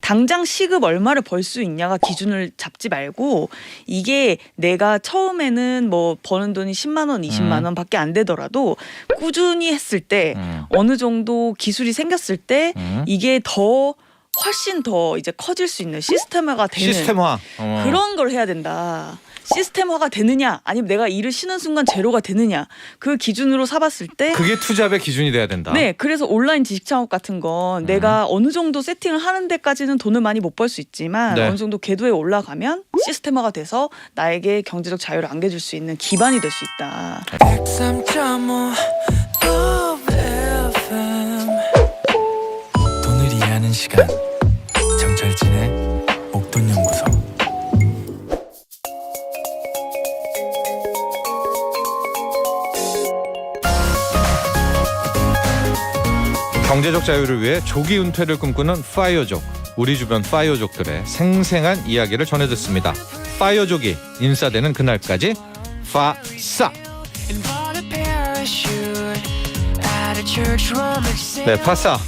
당장 시급 얼마를 벌 수 있냐가 기준을 잡지 말고 이게 내가 처음에는 뭐 버는 돈이 10만 원, 20만 원밖에 안 되더라도 꾸준히 했을 때 어느 정도 기술이 생겼을 때 이게 훨씬 더 이제 커질 수 있는 시스템화가 되는 시스템화 그런 걸 해야 된다. 시스템화가 되느냐 아니면 내가 일을 쉬는 순간 제로가 되느냐 그 기준으로 삼았을 때 그게 투잡의 기준이 돼야 된다. 네, 그래서 온라인 지식 창업 같은 건 내가 어느 정도 세팅을 하는 데까지는 돈을 많이 못 벌 수 있지만 네. 어느 정도 궤도에 올라가면 시스템화가 돼서 나에게 경제적 자유를 안겨줄 수 있는 기반이 될 수 있다. 103.5 FM 돈을 이해하는 시간 정철진의 목돈연구소. 경제적 자유를 위해 조기 은퇴를 꿈꾸는 파이어족, 우리 주변 파이어족들의 생생한 이야기를 전해듣습니다. 파이어족이 인싸되는 그날까지 파싸. 네, 파싸.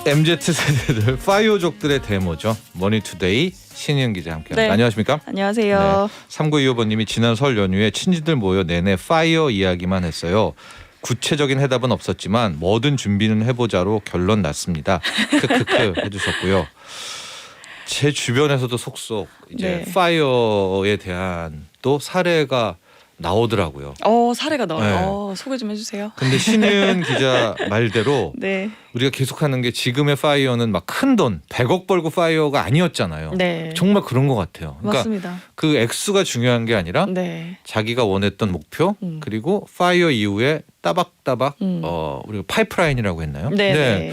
MZ 세대들 파이어족들의 데모죠. 머니투데이 신희은 기자 함께합니다. 네. 안녕하십니까? 안녕하세요. 네, 3925번님이 지난 설 연휴에 친지들 모여 내내 파이어 이야기만 했어요. 구체적인 해답은 없었지만 뭐든 준비는 해보자로 결론 났습니다. 크크크 해주셨고요. 제 주변에서도 속속 이제 네. 파이어에 대한 또 사례가 나오더라고요. 사례가 나와요. 네. 소개 좀 해주세요. 근데 신희은 기자 말대로 네. 우리가 계속하는 게 지금의 파이어는 막 큰 돈 100억 벌고 파이어가 아니었잖아요. 네. 정말 그런 것 같아요. 그러니까 맞습니다. 그 액수가 중요한 게 아니라 네. 자기가 원했던 목표 그리고 파이어 이후에 따박따박 우리가 파이프라인이라고 했나요? 네.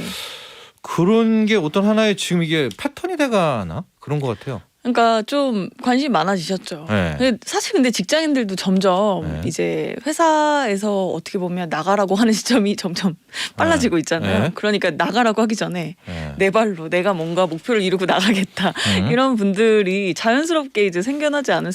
그런 게 어떤 하나의 지금 이게 패턴이 돼가나 그런 것 같아요. 그러니까 좀 관심이 많아지셨죠. 네. 사실 근데 직장인들도 점점 네. 이제 회사에서 어떻게 보면 나가라고 하는 시점이 점점 빨라지고 있잖아요. 네. 그러니까 나가라고 하기 전에 네. 내 발로 내가 뭔가 목표를 이루고 나가겠다. 이런 분들이 자연스럽게 이제 생겨날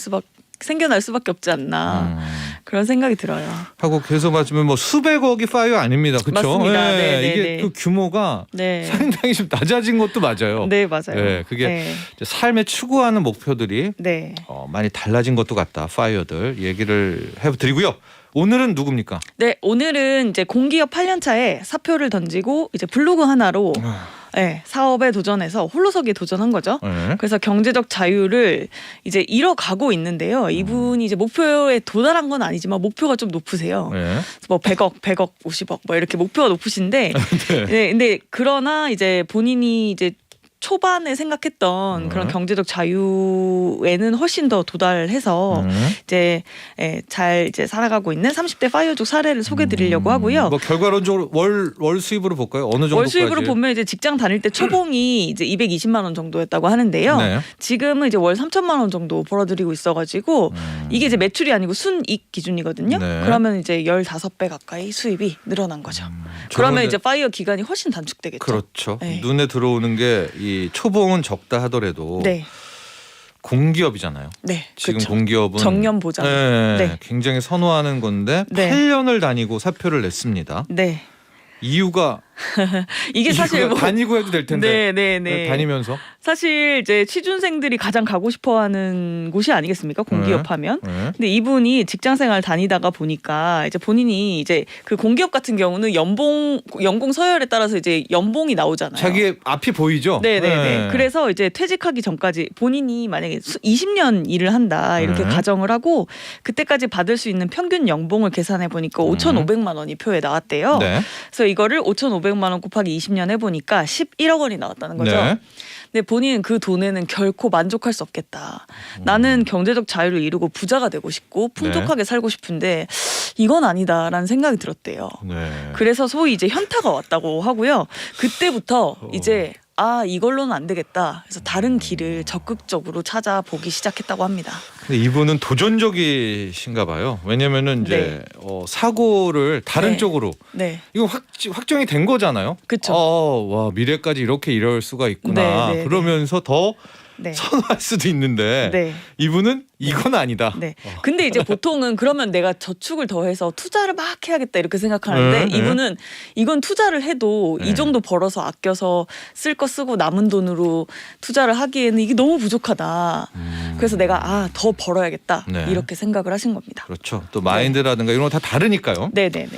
수밖에 없지 않나 그런 생각이 들어요. 하고 계속 맞으면 뭐 수백억이 파이어 아닙니다. 그렇죠? 맞습니다. 네, 이게 네. 그 규모가 네. 상당히 좀 낮아진 것도 맞아요. 네, 맞아요. 네, 그게 네. 이제 삶에 추구하는 목표들이 네. 많이 달라진 것도 같다. 파이어들 얘기를 해드리고요. 오늘은 누굽니까? 네, 오늘은 이제 공기업 8년 차에 사표를 던지고 이제 블로그 하나로 네, 사업에 도전해서 홀로서기에 도전한 거죠. 네. 그래서 경제적 자유를 이제 이뤄가고 있는데요. 이분이 이제 목표에 도달한 건 아니지만 목표가 좀 높으세요. 네. 뭐 100억, 50억 뭐 이렇게 목표가 높으신데 네, 근데 그러나 이제 본인이 이제 초반에 생각했던 그런 경제적 자유에는 훨씬 더 도달해서 이제 잘 이제 살아가고 있는 30대 파이어족 사례를 소개드리려고 하고요. 뭐 결과론적으로 월 수입으로 볼까요? 어느 정도까지? 월 수입으로 보면 이제 직장 다닐 때 초봉이 이제 220만 원 정도였다고 하는데요. 네. 지금은 이제 월 3천만 원 정도 벌어들이고 있어가지고 이게 이제 매출이 아니고 순이익 기준이거든요. 네. 그러면 이제 15배 가까이 수입이 늘어난 거죠. 그러면 이제 파이어 기간이 훨씬 단축되겠죠. 그렇죠. 네. 눈에 들어오는 게 이 초봉은 적다 하더라도 네. 공기업이잖아요. 네. 지금 그렇죠. 공기업은 정년 보장. 네, 네. 굉장히 선호하는 건데 네. 8년을 다니고 사표를 냈습니다. 네. 이유가 이게 사실 뭐 다니고 해도 될 텐데 네. 다니면서 사실 이제 취준생들이 가장 가고 싶어하는 곳이 아니겠습니까? 공기업 하면. 네. 근데 이분이 직장생활 다니다가 보니까 이제 본인이 이제 그 공기업 같은 경우는 연공 서열에 따라서 이제 연봉이 나오잖아요. 자기 앞이 보이죠. 네네네. 그래서 이제 퇴직하기 전까지 본인이 만약에 20년 일을 한다 이렇게 가정을 하고 그때까지 받을 수 있는 평균 연봉을 계산해 보니까 5,500만 원이 표에 나왔대요. 네. 그래서 이거를 5,500만 원 곱하기 20년 해보니까 11억 원이 나왔다는 거죠. 네. 근데 본인은 그 돈에는 결코 만족할 수 없겠다. 나는 경제적 자유를 이루고 부자가 되고 싶고 풍족하게 살고 싶은데 이건 아니다라는 생각이 들었대요. 네. 그래서 소위 이제 현타가 왔다고 하고요. 그때부터 이제 이걸로는 안 되겠다. 그래서 다른 길을 적극적으로 찾아보기 시작했다고 합니다. 근데 이분은 도전적이신가 봐요. 왜냐면은 이제 사고를 다른 네. 쪽으로 네. 이거 확정이 된 거잖아요. 그쵸. 와 미래까지 이렇게 이럴 수가 있구나. 네. 그러면서 더 네. 선호할 수도 있는데 네. 이분은 이건 아니다. 네. 근데 이제 보통은 그러면 내가 저축을 더해서 투자를 막 해야겠다 이렇게 생각하는데 네. 이분은 이건 투자를 해도 네. 이 정도 벌어서 아껴서 쓸 거 쓰고 남은 돈으로 투자를 하기에는 이게 너무 부족하다. 그래서 내가 더 벌어야겠다 네. 이렇게 생각을 하신 겁니다. 그렇죠. 또 마인드라든가 이런 거 다 다르니까요. 네네네.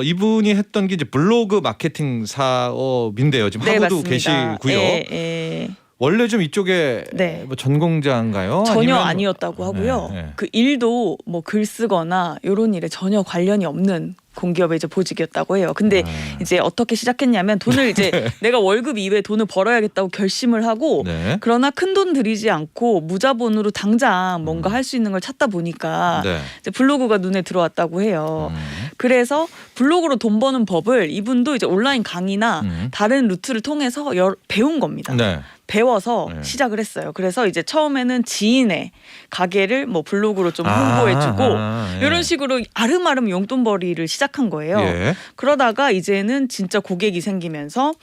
이분이 했던 게 이제 블로그 마케팅 사업인데요. 지금 하고도 계시고요. 예. 원래 좀 이쪽에 네. 뭐 전공자인가요? 전혀 아니면 아니었다고 하고요. 네, 네. 그 일도 뭐 글 쓰거나 이런 일에 전혀 관련이 없는 공기업의 이제 보직이었다고 해요. 근데 이제 어떻게 시작했냐면 돈을 이제 내가 월급 이외에 돈을 벌어야겠다고 결심을 하고 네. 그러나 큰 돈 들이지 않고 무자본으로 당장 뭔가 할 수 있는 걸 찾다 보니까 네. 이제 블로그가 눈에 들어왔다고 해요. 그래서 블로그로 돈 버는 법을 이분도 이제 온라인 강의나 다른 루트를 통해서 배운 겁니다. 네. 배워서 네. 시작을 했어요. 그래서 이제 처음에는 지인의 가게를 뭐 블로그로 좀 홍보해주고 예. 이런 식으로 아름아름 용돈벌이를 시작한 거예요. 예. 그러다가 이제는 진짜 고객이 생기면서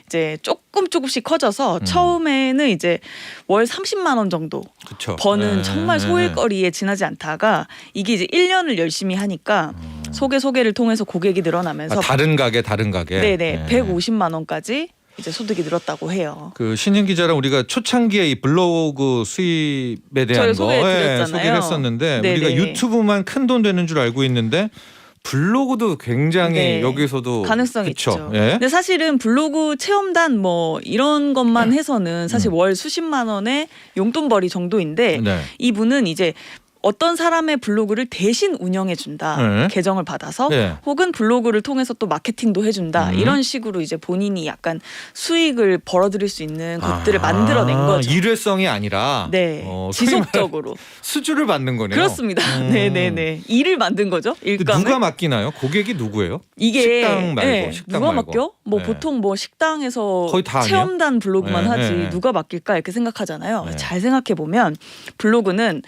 이제 조금씩 커져서 처음에는 이제 월 30만 원 정도 그쵸. 버는 네. 정말 소일거리에 지나지 않다가 이게 이제 1년을 열심히 하니까 소개를 통해서 고객이 늘어나면서 다른 가게. 네네 네. 150만 원까지 이제 소득이 늘었다고 해요. 그 신인 기자랑 우리가 초창기에 이 블로그 수입에 대한 거 소개해드렸잖아요. 소개를 했었는데 네네. 우리가 유튜브만 큰 돈 되는 줄 알고 있는데 블로그도 굉장히 네. 여기서도 가능성이 그쵸? 있죠. 예? 근데 사실은 블로그 체험단 뭐 이런 것만 해서는 사실 월 수십만 원의 용돈벌이 정도인데 네. 이분은 이제 어떤 사람의 블로그를 대신 운영해 준다. 네. 계정을 받아서 네. 혹은 블로그를 통해서 또 마케팅도 해준다. 이런 식으로 이제 본인이 약간 수익을 벌어들일 수 있는 것들을 만들어낸 거죠. 일회성이 아니라 네, 지속적으로. 수주를 받는 거네요. 그렇습니다. 네네네. 일을 만든 거죠. 일감을. 누가 맡기나요? 고객이 누구예요? 이게 식당 말고 네, 식당 누가 말고. 맡겨? 뭐 네. 보통 뭐 식당에서 거의 다 아니에요? 체험단 블로그만 네, 하지 네. 누가 맡길까 이렇게 생각하잖아요. 네. 잘 생각해 보면 블로그는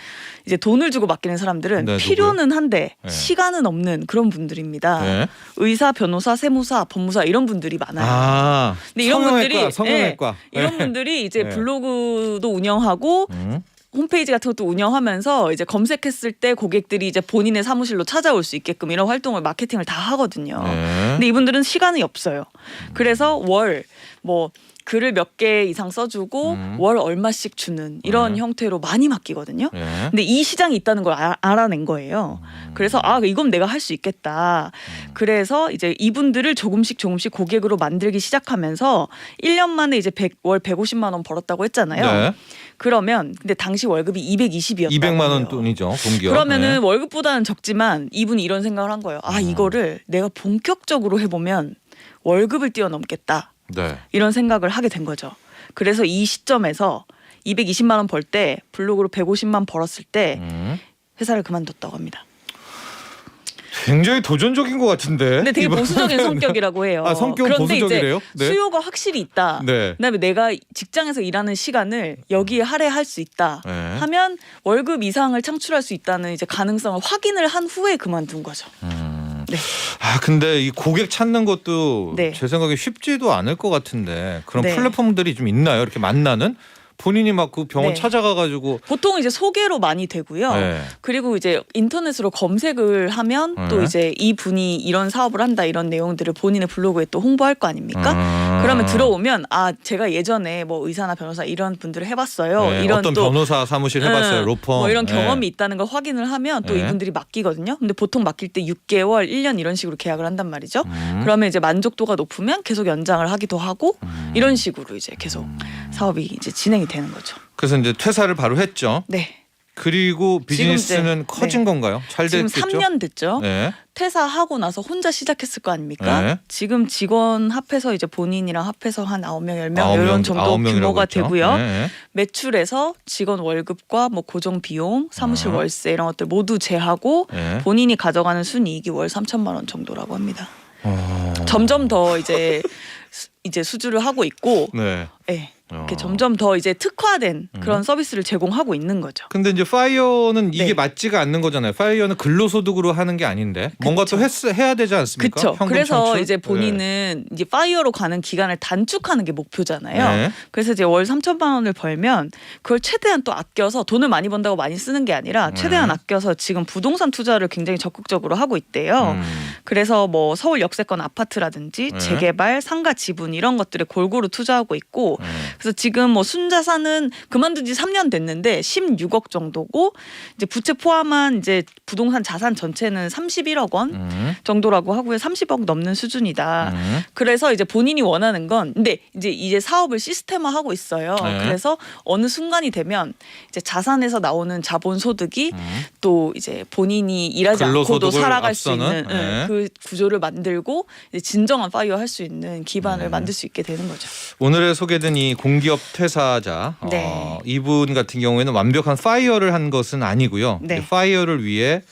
이제 돈을 주고 맡기는 사람들은 네, 필요는 한데 네. 시간은 없는 그런 분들입니다. 네. 의사, 변호사, 세무사, 법무사 이런 분들이 많아요. 근데 이런 분들이 성형외과. 이런 분들이 이제 네. 블로그도 운영하고 홈페이지 같은 것도 운영하면서 이제 검색했을 때 고객들이 이제 본인의 사무실로 찾아올 수 있게끔 이런 활동을 마케팅을 다 하거든요. 네. 근데 이분들은 시간이 없어요. 그래서 월 뭐 글을 몇 개 이상 써주고 월 얼마씩 주는 이런 형태로 많이 맡기거든요. 네. 근데 이 시장이 있다는 걸 알아낸 거예요. 그래서 이건 내가 할 수 있겠다. 그래서 이제 이분들을 조금씩 고객으로 만들기 시작하면서 1년 만에 이제 월 150만 원 벌었다고 했잖아요. 네. 그러면 근데 당시 월급이 220이었다고 200만 원 해요. 돈이죠. 공기업. 그러면은 네. 월급보다는 적지만 이분이 이런 생각을 한 거예요. 이거를 내가 본격적으로 해보면 월급을 뛰어넘겠다. 네. 이런 생각을 하게 된 거죠. 그래서 이 시점에서 220만 원 벌 때 블로그로 150만 벌었을 때 회사를 그만뒀다고 합니다. 굉장히 도전적인 것 같은데. 근데 되게 보수적인 성격이라고 해요. 성격은 그런데 보수적이래요? 이제 네. 수요가 확실히 있다. 네. 그다음에 내가 직장에서 일하는 시간을 여기에 할애할 수 있다. 네. 하면 월급 이상을 창출할 수 있다는 이제 가능성을 확인을 한 후에 그만둔 거죠. 네. 근데 이 고객 찾는 것도 네. 제 생각에 쉽지도 않을 것 같은데 그런 네. 플랫폼들이 좀 있나요? 이렇게 만나는? 본인이 막 그 병원 네. 찾아가가지고. 보통 이제 소개로 많이 되고요. 네. 그리고 이제 인터넷으로 검색을 하면 또 네. 이제 이 분이 이런 사업을 한다 이런 내용들을 본인의 블로그에 또 홍보할 거 아닙니까? 그러면 들어오면 제가 예전에 뭐 의사나 변호사 이런 분들을 해봤어요. 네, 이런 어떤 또 변호사 사무실 해봤어요. 로펌. 뭐 이런 네. 경험이 있다는 걸 확인을 하면 또 네. 이분들이 맡기거든요. 근데 보통 맡길 때 6개월, 1년 이런 식으로 계약을 한단 말이죠. 그러면 이제 만족도가 높으면 계속 연장을 하기도 하고 이런 식으로 이제 계속 사업이 이제 진행이 되는 거죠. 그래서 이제 퇴사를 바로 했죠. 네. 그리고 비즈니스는 지금 이제, 커진 건가요? 잘 지금 됐겠죠? 3년 됐죠. 네. 퇴사하고 나서 혼자 시작했을 거 아닙니까? 네. 지금 직원 합해서 이제 본인이랑 합해서 한 9명, 10명 9명, 이런 정도 9명이라고 규모가 했죠. 되고요. 네. 매출에서 직원 월급과 뭐 고정 비용, 사무실 월세 이런 것들 모두 제하고 네. 본인이 가져가는 순이익이 월 3천만 원 정도라고 합니다. 점점 더 이제 수주를 하고 있고 네. 네. 이렇게 점점 더 이제 특화된 그런 서비스를 제공하고 있는 거죠. 근데 이제 파이어는 이게 네. 맞지가 않는 거잖아요. 파이어는 근로소득으로 하는 게 아닌데 뭔가 또 해야 되지 않습니까? 그렇죠. 현금 그래서 창출? 이제 본인은 이제 파이어로 가는 기간을 단축하는 게 목표잖아요. 네. 그래서 이제 월 3천만 원을 벌면 그걸 최대한 또 아껴서 돈을 많이 번다고 많이 쓰는 게 아니라 최대한 아껴서 지금 부동산 투자를 굉장히 적극적으로 하고 있대요. 그래서 뭐 서울 역세권 아파트라든지 네. 재개발, 상가 지분 이런 것들에 골고루 투자하고 있고 그래서 지금 뭐 순자산은 그만둔 지 3년 됐는데 16억 정도고 이제 부채 포함한 이제 부동산 자산 전체는 31억 원 정도라고 하고요. 30억 넘는 수준이다. 그래서 이제 본인이 원하는 건 근데 이제 사업을 시스템화하고 있어요. 네. 그래서 어느 순간이 되면 이제 자산에서 나오는 자본 소득이 또 이제 본인이 일하지 않고도 근로소득을 살아갈 수 앞서는? 있는 네. 그 구조를 만들고 이제 진정한 파이어 할 수 있는 기반을 만들 수 있게 되는 거죠. 오늘에 소개된 이 공기업 퇴사자 네. 이분 같은 경우에는 완벽한 파이어를 한 것은 아니고요. 네. 이제 파이어를 위해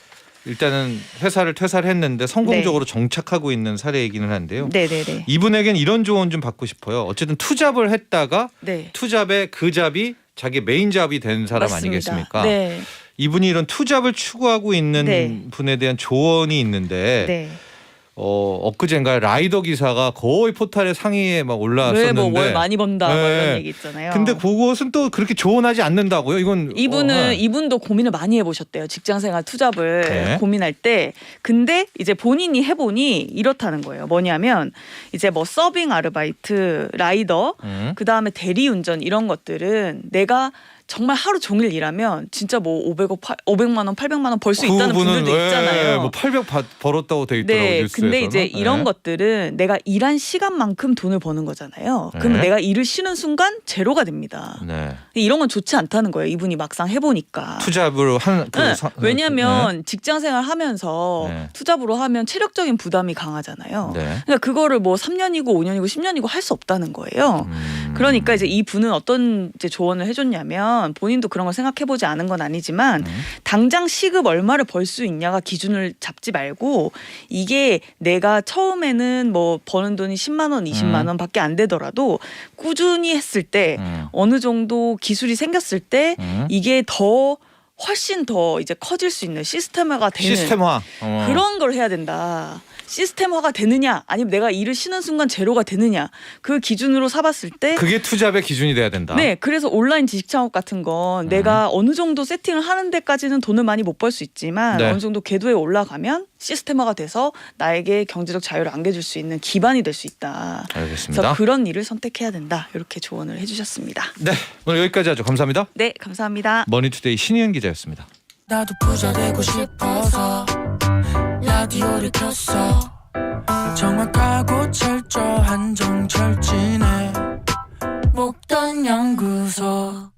일단은 회사를 퇴사를 했는데 성공적으로 정착하고 있는 사례이기는 한데요. 네네네. 이분에겐 이런 조언 좀 받고 싶어요. 어쨌든 투잡을 했다가 네. 투잡의 그 잡이 자기 메인 잡이 된 사람 맞습니다. 아니겠습니까? 네. 이분이 이런 투잡을 추구하고 있는 네. 분에 대한 조언이 있는데 네. 엊그젠가 라이더 기사가 거의 포탈의 상위에 막 올라왔었는데 왜 뭐 월 많이 번다 뭐 네. 이런 얘기 있잖아요. 근데 그것은 또 그렇게 조언하지 않는다고요? 이건 이분도 고민을 많이 해보셨대요. 직장생활 투잡을 네. 고민할 때. 근데 이제 본인이 해보니 이렇다는 거예요. 뭐냐면 이제 뭐 서빙 아르바이트, 라이더, 그 다음에 대리운전 이런 것들은 내가 정말 하루 종일 일하면 진짜 뭐 500만 원, 800만 원 벌 수 있다는 분들도 있잖아요. 뭐 800 벌었다고 돼 있더라고요. 네, 뉴스에서는. 근데 이제 이런 네. 것들은 내가 일한 시간만큼 돈을 버는 거잖아요. 네. 그러면 내가 일을 쉬는 순간 제로가 됩니다. 네. 이런 건 좋지 않다는 거예요. 이분이 막상 해보니까. 투잡으로 한 네, 왜냐하면 직장생활 하면서 네. 투잡으로 하면 체력적인 부담이 강하잖아요. 네. 그러니까 그거를 뭐 3년이고 5년이고 10년이고 할 수 없다는 거예요. 그러니까 이제 이 분은 어떤 이제 조언을 해줬냐면 본인도 그런 걸 생각해보지 않은 건 아니지만 당장 시급 얼마를 벌 수 있냐가 기준을 잡지 말고 이게 내가 처음에는 뭐 버는 돈이 10만 원, 20만 원밖에 안 되더라도 꾸준히 했을 때 어느 정도 기술이 생겼을 때 이게 훨씬 더 이제 커질 수 있는 시스템화가 되는 시스템화 그런 걸 해야 된다. 시스템화가 되느냐 아니면 내가 일을 쉬는 순간 제로가 되느냐 그 기준으로 삼았을 때 그게 투잡의 기준이 돼야 된다. 네, 그래서 온라인 지식 창업 같은 건 내가 어느 정도 세팅을 하는 데까지는 돈을 많이 못 벌 수 있지만 네. 어느 정도 궤도에 올라가면 시스템화가 돼서 나에게 경제적 자유를 안겨줄 수 있는 기반이 될 수 있다. 알겠습니다. 그래서 그런 일을 선택해야 된다. 이렇게 조언을 해주셨습니다. 네, 오늘 여기까지 하죠. 감사합니다. 네, 감사합니다. 머니투데이 신희은 기자였습니다. 나도 부자 되고 싶어서 라디오를 켰어. 정확하고 철저한 정철진의 목돈 연구소.